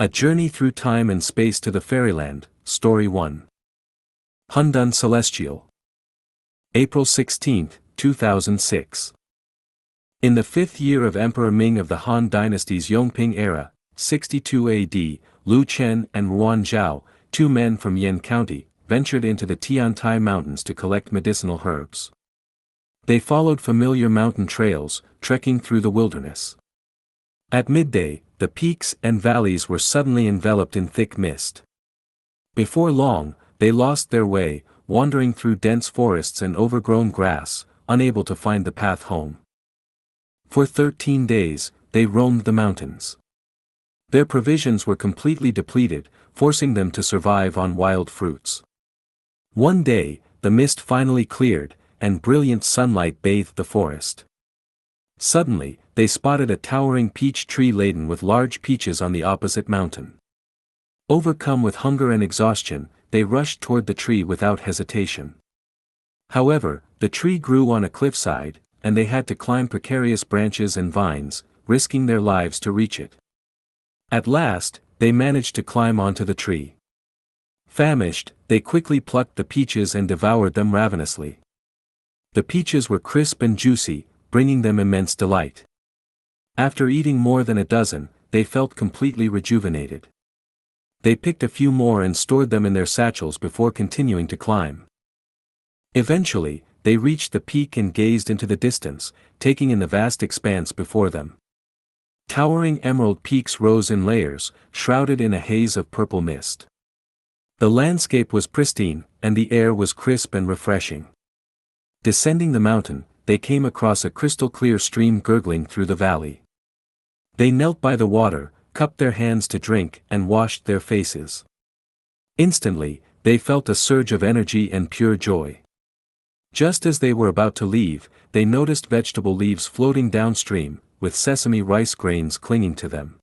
A Journey Through Time and Space to the Fairyland, Story 1. Hundun Celestial. April 16, 2006. In the 5th year of Emperor Ming of the Han Dynasty's Yongping era, 62 AD, Lu Chen and Ruan Zhao, two men from Yan County, ventured into the Tiantai Mountains to collect medicinal herbs. They followed familiar mountain trails, trekking through the wilderness. At midday, the peaks and valleys were suddenly enveloped in thick mist. Before long, they lost their way, wandering through dense forests and overgrown grass, unable to find the path home. For 13 days, they roamed the mountains. Their provisions were completely depleted, forcing them to survive on wild fruits. One day, the mist finally cleared, and brilliant sunlight bathed the forest. Suddenly, they spotted a towering peach tree laden with large peaches on the opposite mountain. Overcome with hunger and exhaustion, they rushed toward the tree without hesitation. However, the tree grew on a cliffside, and they had to climb precarious branches and vines, risking their lives to reach it. At last, they managed to climb onto the tree. Famished, they quickly plucked the peaches and devoured them ravenously. The peaches were crisp and juicy, bringing them immense delight. After eating more than a dozen, they felt completely rejuvenated. They picked a few more and stored them in their satchels before continuing to climb. Eventually, they reached the peak and gazed into the distance, taking in the vast expanse before them. Towering emerald peaks rose in layers, shrouded in a haze of purple mist. The landscape was pristine, and the air was crisp and refreshing. Descending the mountain, they came across a crystal-clear stream gurgling through the valley. They knelt by the water, cupped their hands to drink, and washed their faces. Instantly, they felt a surge of energy and pure joy. Just as they were about to leave, they noticed vegetable leaves floating downstream, with sesame rice grains clinging to them.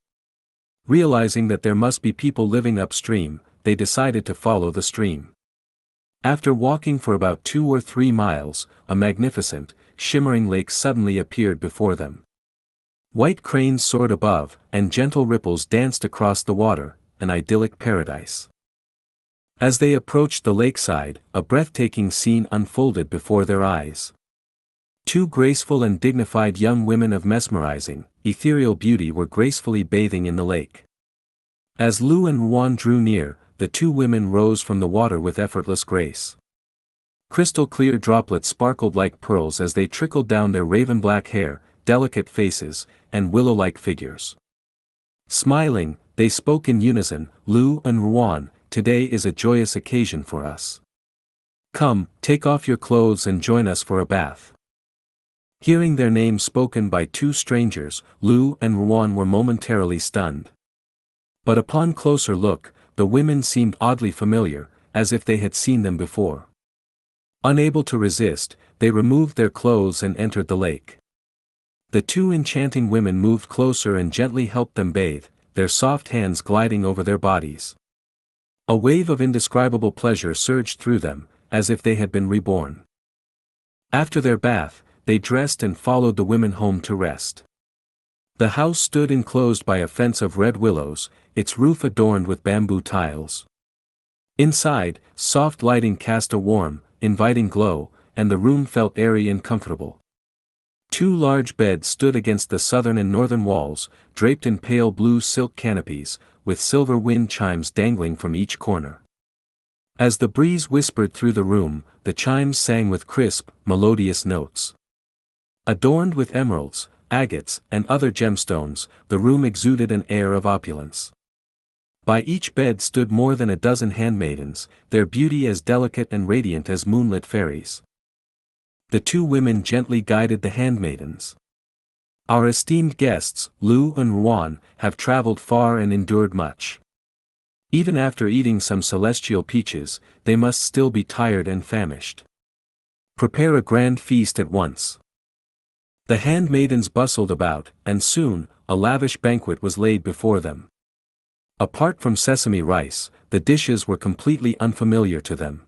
Realizing that there must be people living upstream, they decided to follow the stream. After walking for about 2 or 3 miles, a magnificent, shimmering lake suddenly appeared before them. White cranes soared above, and gentle ripples danced across the water, an idyllic paradise. As they approached the lakeside, a breathtaking scene unfolded before their eyes. 2 graceful and dignified young women of mesmerizing, ethereal beauty were gracefully bathing in the lake. As Lu and Ruan drew near, the 2 women rose from the water with effortless grace. Crystal-clear droplets sparkled like pearls as they trickled down their raven-black hair, delicate faces, and willow-like figures. Smiling, they spoke in unison, "Lu and Ruan, today is a joyous occasion for us. Come, take off your clothes and join us for a bath." Hearing their names spoken by 2 strangers, Lu and Ruan were momentarily stunned. But upon closer look, the women seemed oddly familiar, as if they had seen them before. Unable to resist, they removed their clothes and entered the lake. The 2 enchanting women moved closer and gently helped them bathe, their soft hands gliding over their bodies. A wave of indescribable pleasure surged through them, as if they had been reborn. After their bath, they dressed and followed the women home to rest. The house stood enclosed by a fence of red willows, its roof adorned with bamboo tiles. Inside, soft lighting cast a warm, inviting glow, and the room felt airy and comfortable. 2 large beds stood against the southern and northern walls, draped in pale blue silk canopies, with silver wind chimes dangling from each corner. As the breeze whispered through the room, the chimes sang with crisp, melodious notes. Adorned with emeralds, agates, and other gemstones, the room exuded an air of opulence. By each bed stood more than a dozen handmaidens, their beauty as delicate and radiant as moonlit fairies. The 2 women gently guided the handmaidens. "Our esteemed guests, Lu and Ruan, have traveled far and endured much. Even after eating some celestial peaches, they must still be tired and famished. Prepare a grand feast at once." The handmaidens bustled about, and soon, a lavish banquet was laid before them. Apart from sesame rice, the dishes were completely unfamiliar to them.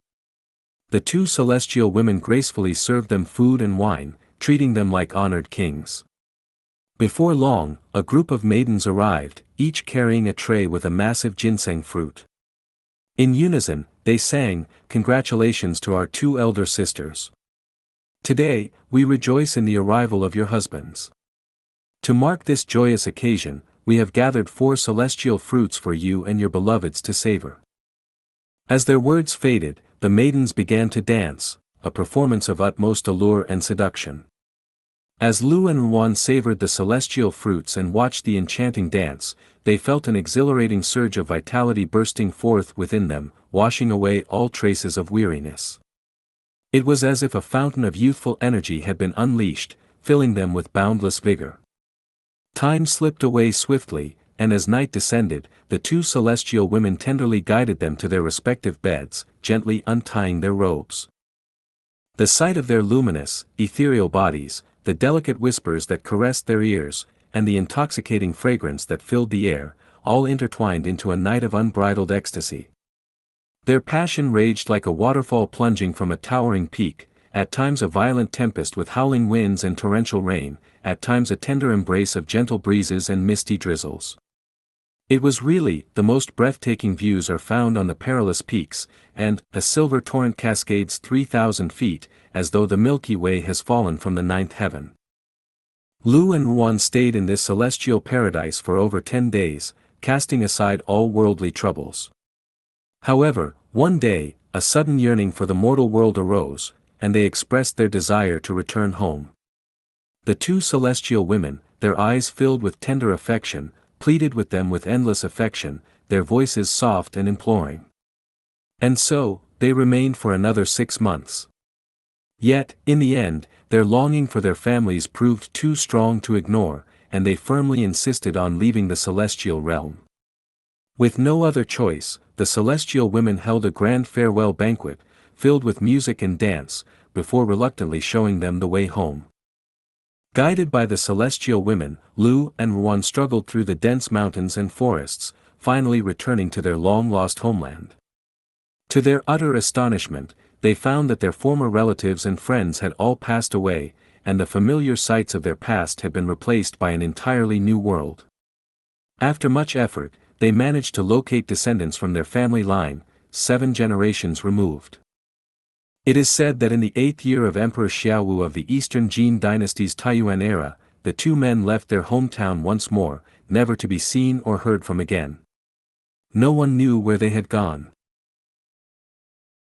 The 2 celestial women gracefully served them food and wine, treating them like honored kings. Before long, a group of maidens arrived, each carrying a tray with a massive ginseng fruit. In unison, they sang, "Congratulations to our two elder sisters. Today, we rejoice in the arrival of your husbands. To mark this joyous occasion, we have gathered 4 celestial fruits for you and your beloveds to savor." As their words faded, the maidens began to dance, a performance of utmost allure and seduction. As Lu and Wan savored the celestial fruits and watched the enchanting dance, they felt an exhilarating surge of vitality bursting forth within them, washing away all traces of weariness. It was as if a fountain of youthful energy had been unleashed, filling them with boundless vigor. Time slipped away swiftly, and as night descended, the 2 celestial women tenderly guided them to their respective beds, gently untying their robes. The sight of their luminous, ethereal bodies, the delicate whispers that caressed their ears, and the intoxicating fragrance that filled the air, all intertwined into a night of unbridled ecstasy. Their passion raged like a waterfall plunging from a towering peak, at times a violent tempest with howling winds and torrential rain, at times a tender embrace of gentle breezes and misty drizzles. It was really, the most breathtaking views are found on the perilous peaks, and a silver torrent cascades 3,000 feet, as though the Milky Way has fallen from the 9th heaven. Lu and Wan stayed in this celestial paradise for over 10 days, casting aside all worldly troubles. However, one day, a sudden yearning for the mortal world arose, and they expressed their desire to return home. The 2 celestial women, their eyes filled with tender affection, pleaded with them with endless affection, their voices soft and imploring. And so, they remained for another 6 months. Yet, in the end, their longing for their families proved too strong to ignore, and they firmly insisted on leaving the celestial realm. With no other choice, the celestial women held a grand farewell banquet, filled with music and dance, before reluctantly showing them the way home. Guided by the celestial women, Lu and Wan struggled through the dense mountains and forests, finally returning to their long-lost homeland. To their utter astonishment, they found that their former relatives and friends had all passed away, and the familiar sights of their past had been replaced by an entirely new world. After much effort, they managed to locate descendants from their family line, 7 generations removed. It is said that in the 8th year of Emperor Xiaowu of the Eastern Jin Dynasty's Taiyuan era, the 2 men left their hometown once more, never to be seen or heard from again. No one knew where they had gone.